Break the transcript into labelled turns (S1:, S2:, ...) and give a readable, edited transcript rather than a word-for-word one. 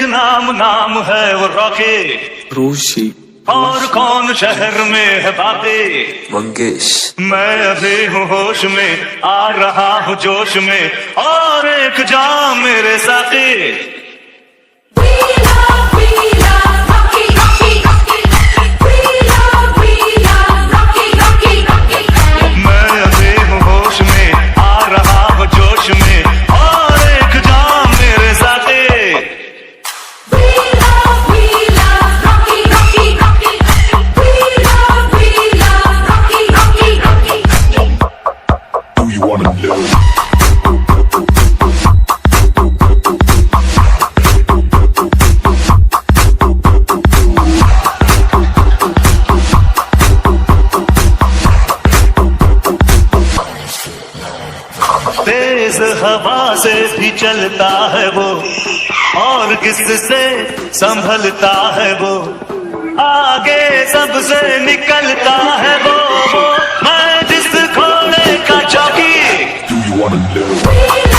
S1: नाम है वो रॉकी
S2: रूशी
S1: और कौन शहर में है बातें
S2: मंगेश।
S1: मैं अभी हूँ होश में, आ रहा हूँ जोश में, और एक जाम मेरे साथी। मैं अभी हूँ होश में, आ रहा हूँ जोश में, और एक जाम मेरे साथी।
S3: Do you wanna know?
S1: तेज हवा से भी चलता है वो, और किससे संभलता है वो, आगे सबसे निकलता है वो मैं जिस घोड़े का चौकी।
S3: Do you wanna know?